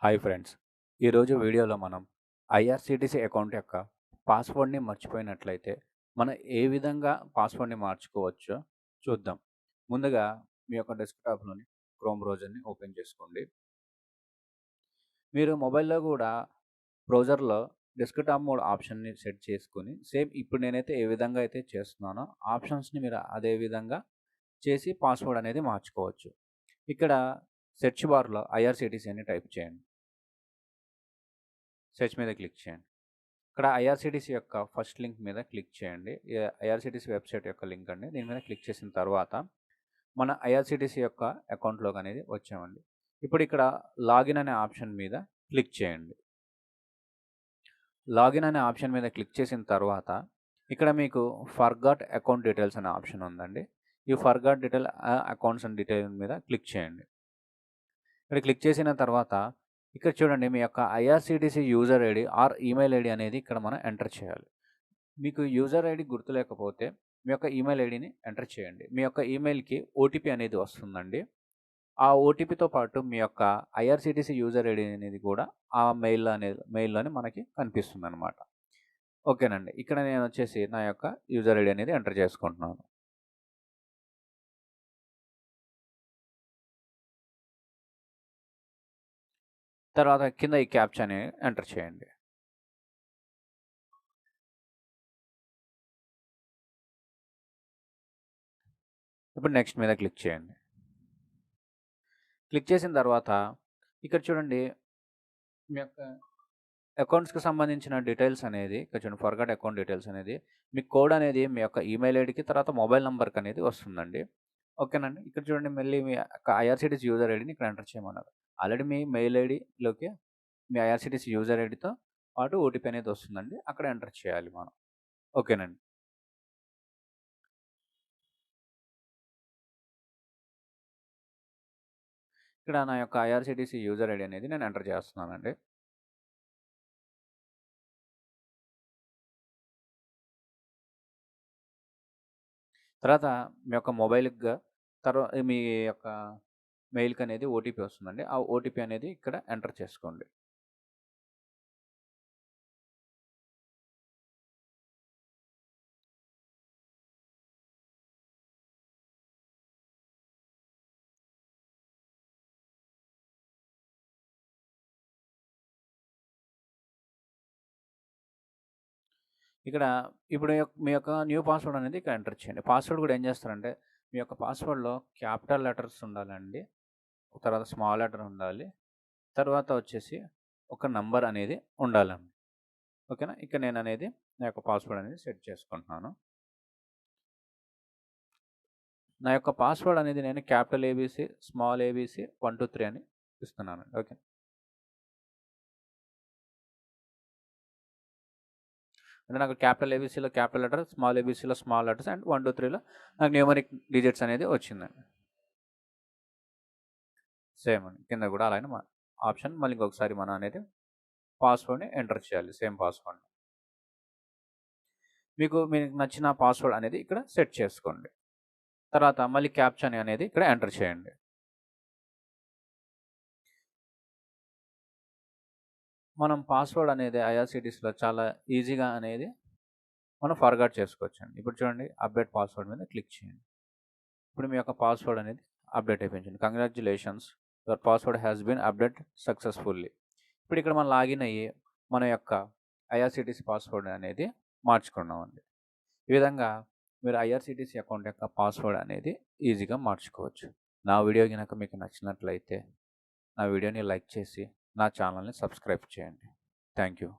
Hi friends. ఈరోజు వీడియోలో మనం ఐఆర్‌సీటీసీ అకౌంట్ యొక్క పాస్వర్డ్‌ని మర్చిపోయినట్లయితే, మనం ఏ విధంగా పాస్వర్డ్‌ని మార్చుకోవచ్చో చూద్దాం. ముందుగా మీ యొక్క డెస్క్‌టాప్‌లోని క్రోమ్ బ్రౌజర్‌ని ఓపెన్ చేసుకోండి. మీరు మొబైల్‌లో గూడా బ్రౌజర్‌లో డెస్క్‌టాప్ మోడ్ ఆప్షన్‌ని సెట్ చేసుకొని, సేమ్ ఇప్పుడు నేనైతే ఏ విధంగా అయితే చేస్తున్నానో, ఆప్షన్స్‌ని మీరు అదే విధంగా చేసి పాస్వర్డ్ అనేది మార్చుకోవచ్చు. ఇక్కడ సెర్చ్ బార్‌లో ఐఆర్‌సీటీసీ అని టైప్ చేయండి. సెర్చ్ మీద క్లిక్ చేయండి. ఇక్కడ ఐఆర్‌సీటీసీ యొక్క ఫస్ట్ లింక్ మీద క్లిక్ చేయండి. ఐఆర్‌సీటీసీ వెబ్‌సైట్ యొక్క లింక్ అండి. దీని మీద క్లిక్ చేసిన తర్వాత మన ఐఆర్‌సీటీసీ యొక్క అకౌంట్‌లోకి అనేది వచ్చామండి. ఇప్పుడు ఇక్కడ లాగిన్ అనే ఆప్షన్ మీద క్లిక్ చేయండి. లాగిన్ అనే ఆప్షన్ మీద క్లిక్ చేసిన తర్వాత ఇక్కడ మీకు ఫర్గాట్ అకౌంట్ డీటెయిల్స్ అనే ఆప్షన్ ఉందండి. ఈ forgot detail accounts and detail మీద క్లిక్ చేయండి. ఇక్కడ క్లిక్ చేసిన తర్వాత ఇక్కడ చూడండి మీ యొక్క IRCTC user ID are email ID అనేది ఇక్కడ మనం ఎంటర్ చేయాలి. మీకు యూజర్ ఐడీ గుర్తులేకపోతే మీ యొక్క ఈమెయిల్ ఐడీని ఎంటర్ చేయండి. మీ యొక్క ఈమెయిల్‌కి ఓటీపీ అనేది వస్తుందండి. ఆ ఓటీపీతో పాటు మీ యొక్క ఐఆర్‌సీటీసీ యూజర్ ఐడీ అనేది కూడా ఆ మెయిల్‌లోనే మనకి కనిపిస్తుందనమాట. ఓకేనండి. ఇక్కడ నేనొచ్చేసి నా యొక్క యూజర్ ఐడీ అనేది ఎంటర్ చేసుకుంటున్నాను. తర్వాత కింద ఈ క్యాప్చాని ఎంటర్ చేయండి. ఇప్పుడు నెక్స్ట్ మీద క్లిక్ చేయండి. క్లిక్ చేసిన తర్వాత ఇక్కడ చూడండి మీ యొక్క అకౌంట్స్‌కి సంబంధించిన డీటెయిల్స్ అనేది ఇక్కడ చూడండి ఫర్గాట్ అకౌంట్ డీటెయిల్స్ అనేది మీ కోడ్ అనేది మీ యొక్క ఈమెయిల్ ఐడీకి తర్వాత మొబైల్ నంబర్‌కి అనేది వస్తుందండి. ఓకేనండి. ఇక్కడ చూడండి మళ్ళీ మీ యొక్క ఐఆర్‌సీటీసీ యూజర్ ఐడీని ఇక్కడ ఎంటర్ చేయమన్నారు. ఆల్రెడీ మీ మెయిల్ ఐడీలోకి మీ ఐఆర్‌సీటీసీ యూజర్ ఐడీతో పాటు ఓటీపీ అనేది వస్తుందండి. అక్కడ ఎంటర్ చేయాలి మనం. ఓకేనండి. ఇక్కడ నా యొక్క ఐఆర్‌సీటీసీ యూజర్ ఐడీ అనేది నేను ఎంటర్ చేస్తున్నానండి. తర్వాత మీ యొక్క మొబైల్‌గా మీ యొక్క మెయిల్‌కనేది ఓటీపీ వస్తుందండి. ఆ ఓటీపీ అనేది ఇక్కడ ఎంటర్ చేసుకోండి. ఇక్కడ ఇప్పుడు మీ యొక్క న్యూ పాస్వర్డ్ అనేది ఇక్కడ ఎంటర్ చేయండి. పాస్వర్డ్ కూడా ఏం చేస్తారంటే, మీ యొక్క పాస్వర్డ్‌లో క్యాపిటల్ లెటర్స్ ఉండాలండి. తర్వాత స్మాల్ లెటర్ ఉండాలి. తర్వాత వచ్చేసి ఒక నంబర్ అనేది ఉండాలండి. ఓకేనా? ఇక నేననేది నా యొక్క పాస్వర్డ్ అనేది సెట్ చేసుకుంటున్నాను. నా యొక్క పాస్వర్డ్ అనేది నేను క్యాపిటల్ ఏబీసీ, స్మాల్ ఏబీసీ 1, 2, 3 అని ఇస్తున్నానండి. ఓకే. అంటే నాకు క్యాపిటల్ ఏబీసీలో క్యాపిటల్ లెటర్, స్మాల్ ఏబీసీలో స్మాల్ లెటర్స్ అండ్ 1, 2, 3లో నాకు న్యూమరిక్ డిజిట్స్ అనేది వచ్చిందండి. సేమ్ అండి. కింద కూడా అలానే ఆప్షన్ మళ్ళీ ఇంకొకసారి మనం అనేది పాస్వర్డ్‌ని ఎంటర్ చేయాలి. Same password. మీకు నచ్చిన పాస్వర్డ్ అనేది ఇక్కడ సెట్ చేసుకోండి. తర్వాత మళ్ళీ క్యాప్చాని అనేది ఇక్కడ ఎంటర్ చేయండి. మనం పాస్వర్డ్ అనేది ఐఆర్‌సీటీస్‌లో చాలా ఈజీగా అనేది మనం ఫర్గాట్ చేసుకోవచ్చండి. ఇప్పుడు చూడండి అప్డేట్ పాస్వర్డ్ మీద క్లిక్ చేయండి. ఇప్పుడు మీ యొక్క పాస్వర్డ్ అనేది అప్డేట్ అయిపోయింది. Congratulations your password has been update successfully. ఇప్పుడు ఇక్కడ మనం లాగిన్ అయ్యి మన యొక్క ఐఆర్‌సీటీసీ పాస్వర్డ్ అనేది మార్చుకున్నామండి. ఈ విధంగా మీరు ఐఆర్‌సీటీసీ అకౌంట్ యొక్క పాస్వర్డ్ అనేది ఈజీగా మార్చుకోవచ్చు. నా వీడియో గనక మీకు నచ్చినట్లయితే నా వీడియోని లైక్ చేసి నా ఛానల్‌ని సబ్స్క్రైబ్ చేయండి. Thank you.